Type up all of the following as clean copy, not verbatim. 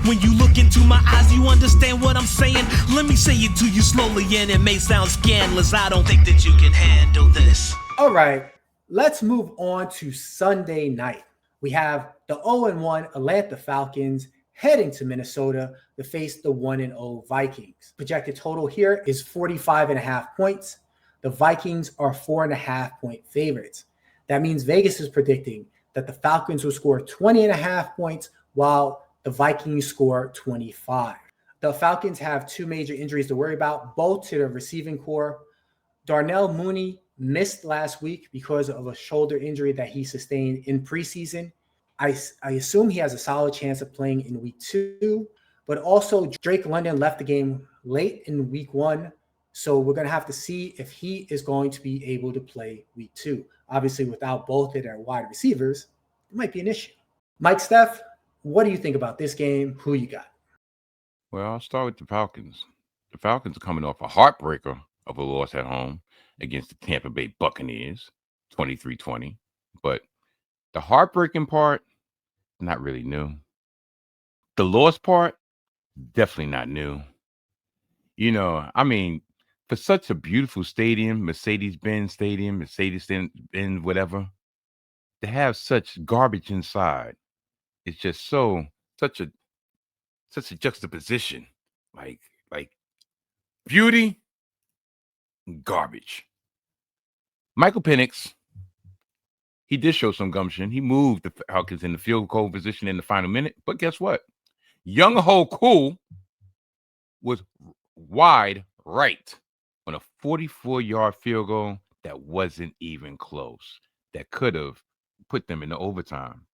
When you look into my eyes, you understand what I'm saying. Let me say it to you slowly, and it may sound scandalous. I don't think that you can handle this. All right, let's move on to Sunday night. We have the 0-1 Atlanta Falcons heading to Minnesota to face the 1-0 Vikings. Projected total here is 45.5 points. The Vikings are 4.5-point favorites. That means Vegas is predicting that the Falcons will score 20.5 points while the Vikings score 25. The Falcons have two major injuries to worry about, both to the receiving core. Darnell Mooney missed last week because of a shoulder injury that he sustained in preseason. I assume he has a solid chance of playing in week 2, but also Drake London left the game late in week 1. So we're going to have to see if he is going to be able to play week 2. Obviously, without both of their wide receivers, it might be an issue. Mike, Steph, what do you think about this game? Who you got? Well, I'll start with the Falcons. The Falcons are coming off a heartbreaker of a loss at home against the Tampa Bay Buccaneers, 23-20. But the heartbreaking part, not really new. The loss part, definitely not new. You know, I mean, for such a beautiful stadium, Mercedes-Benz Stadium, Mercedes-Benz whatever, to have such garbage inside, it's just such a juxtaposition. Like beauty, garbage. Micheal Penix, he did show some gumption. He moved the Falcons in the field goal position in the final minute. But guess what? Young Ho Koo was wide right on a 44-yard field goal that wasn't even close. That could have put them into overtime.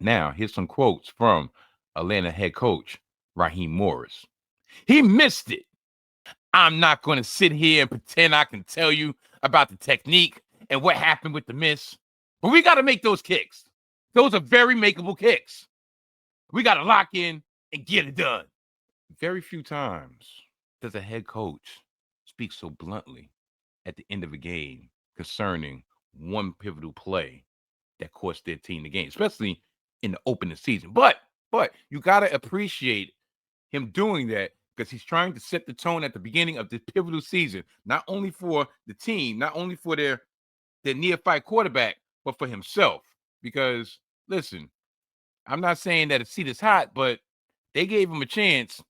Now, here's some quotes from Atlanta head coach Raheem Morris. He missed it. I'm not going to sit here and pretend I can tell you about the technique and what happened with the miss. But we got to make those kicks. Those are very makeable kicks. We got to lock in and get it done. Very few times does a head coach speak so bluntly at the end of a game concerning one pivotal play that cost their team the game, especially in the opening season. But you got to appreciate him doing that because he's trying to set the tone at the beginning of this pivotal season, not only for the team, not only for their neophyte quarterback, but for himself. Because, listen, I'm not saying that the seat is hot, but they gave him a chance,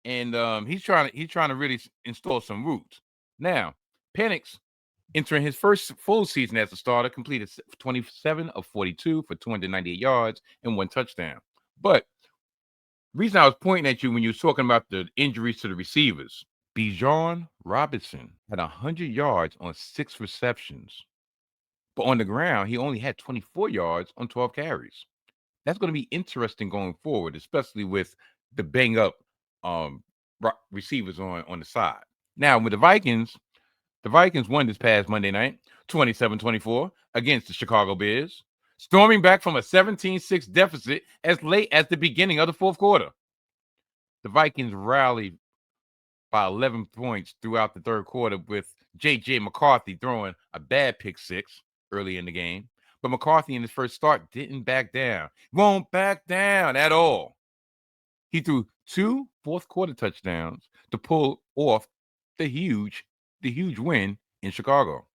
and he's trying to really install some roots. Now, Penix, entering his first full season as a starter, completed 27 of 42 for 298 yards and 1 touchdown. But the reason I was pointing at you when you were talking about the injuries to the receivers, Bijan Robinson had 100 yards on 6 receptions. But on the ground, he only had 24 yards on 12 carries. That's going to be interesting going forward, especially with the bang-up receivers on the side. Now, with the Vikings won this past Monday night, 27-24, against the Chicago Bears, storming back from a 17-6 deficit as late as the beginning of the fourth quarter. The Vikings rallied by 11 points throughout the third quarter, with JJ McCarthy throwing a bad pick six early in the game. But McCarthy in his first start didn't back down. Won't back down at all. He threw 2 fourth-quarter touchdowns to pull off the huge win in Chicago.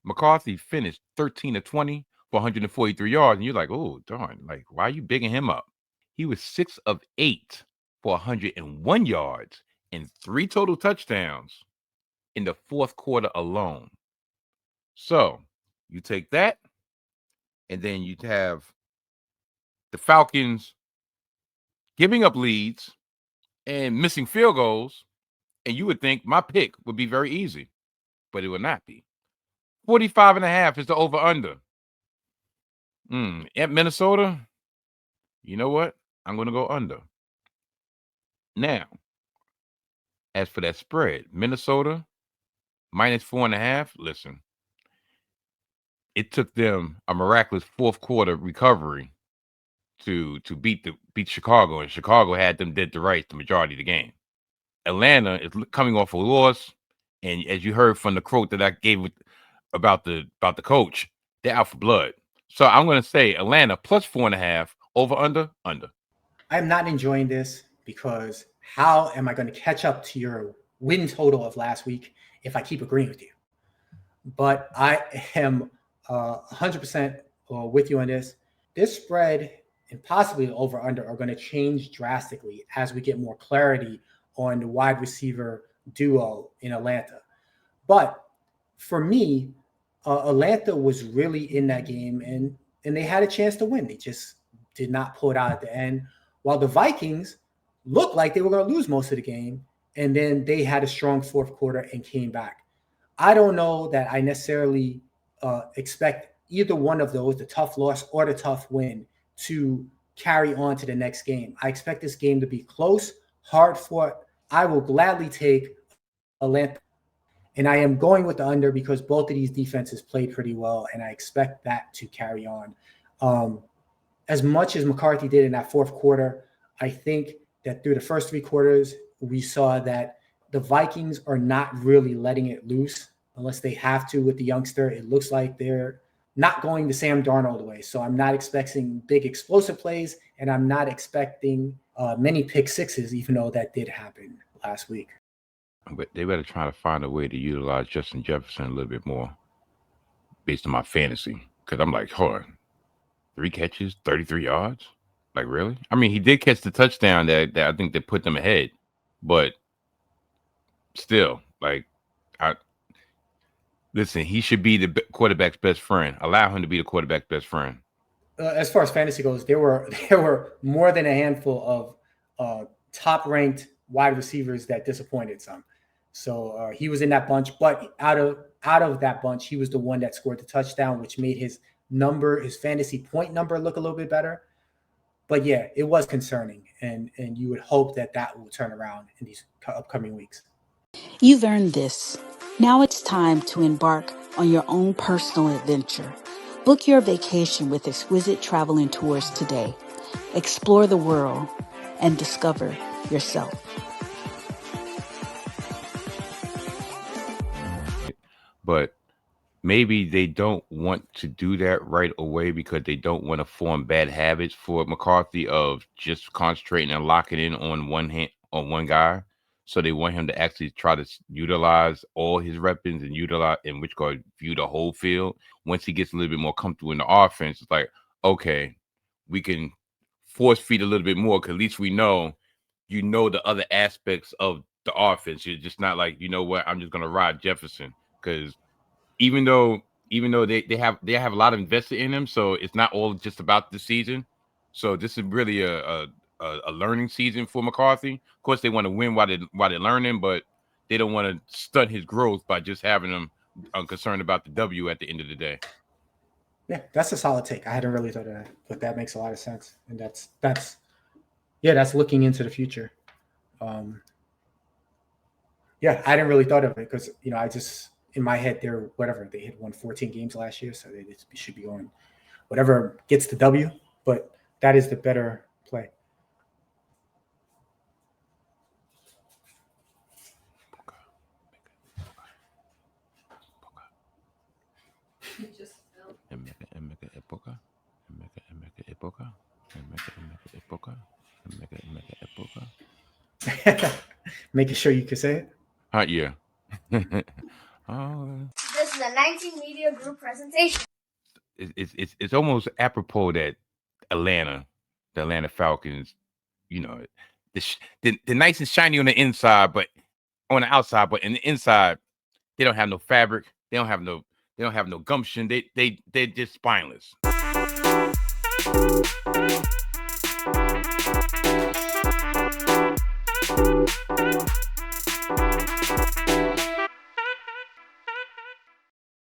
McCarthy finished 13 of 20 for 143 yards, and you're like, oh, darn, like, why are you bigging him up? He was 6 of 8 for 101 yards and 3 total touchdowns in the fourth quarter alone. So you take that, and then you have the Falcons giving up leads and missing field goals, and you would think my pick would be very easy, but it will not be. 45.5 is the over-under. At Minnesota, you know what? I'm going to go under. Now, as for that spread, Minnesota minus 4.5. Listen, it took them a miraculous fourth quarter recovery to beat Chicago, and Chicago had them dead to rights the majority of the game. Atlanta is coming off a loss, and as you heard from the quote that I gave about the coach, they're out for blood. So I'm going to say Atlanta plus 4.5, over under. I'm not enjoying this because how am I going to catch up to your win total of last week if I keep agreeing with you? But I am 100% with you on this. This spread and possibly the over-under are going to change drastically as we get more clarity on the wide receiver duo in Atlanta. But for me, Atlanta was really in that game, and they had a chance to win. They just did not pull it out at the end, while the Vikings looked like they were going to lose most of the game, and then they had a strong fourth quarter and came back. I don't know that I necessarily expect either one of those, the tough loss or the tough win, to carry on to the next game. I expect this game to be close, hard fought. I will gladly take Atlanta. And I am going with the under because both of these defenses played pretty well, and I expect that to carry on. As much as McCarthy did in that fourth quarter, I think that through the first three quarters, we saw that the Vikings are not really letting it loose unless they have to with the youngster. It looks like they're not going the Sam Darnold way. So I'm not expecting big explosive plays, and I'm not expecting many pick sixes, even though that did happen last week. But they better try to find a way to utilize Justin Jefferson a little bit more based on my fantasy. Because I'm like, hold on, 3 catches, 33 yards? Like, really? I mean, he did catch the touchdown that I think that put them ahead. But still, like, listen, he should be the quarterback's best friend. Allow him to be the quarterback's best friend. As far as fantasy goes, there were more than a handful of top-ranked wide receivers that disappointed some. So he was in that bunch, but out of that bunch, he was the one that scored the touchdown, which made his fantasy point number look a little bit better. But yeah, it was concerning, and you would hope that will turn around in these upcoming weeks. You've earned this. Now it's time to embark on your own personal adventure. Book your vacation with Exquisite Travel and Tours today. Explore the world and discover yourself. But maybe they don't want to do that right away because they don't want to form bad habits for McCarthy of just concentrating and locking in on one guy. So they want him to actually try to utilize all his weapons and view the whole field. Once he gets a little bit more comfortable in the offense, it's like, okay, we can force feed a little bit more because at least we know, the other aspects of the offense. You're just not like, you know what, I'm just going to ride Jefferson. Because even though they have a lot of invested in him, so it's not all just about the season. So this is really a learning season for McCarthy. Of course, they want to win while they're learning, but they don't want to stunt his growth by just having him concerned about the W at the end of the day. Yeah, that's a solid take. I hadn't really thought of that, but that makes a lot of sense, and that's looking into the future. Yeah, I hadn't really thought of it because I just. In my head, they had won 14 games last year, so they should be going whatever gets the W, but that is the better play. Making sure you can say it? Yeah. This is a 19 Media Group presentation. It's almost apropos that the Atlanta Falcons, they're nice and shiny on the inside, but on the outside, but in the inside, they don't have no fabric. They don't have no gumption. They're just spineless.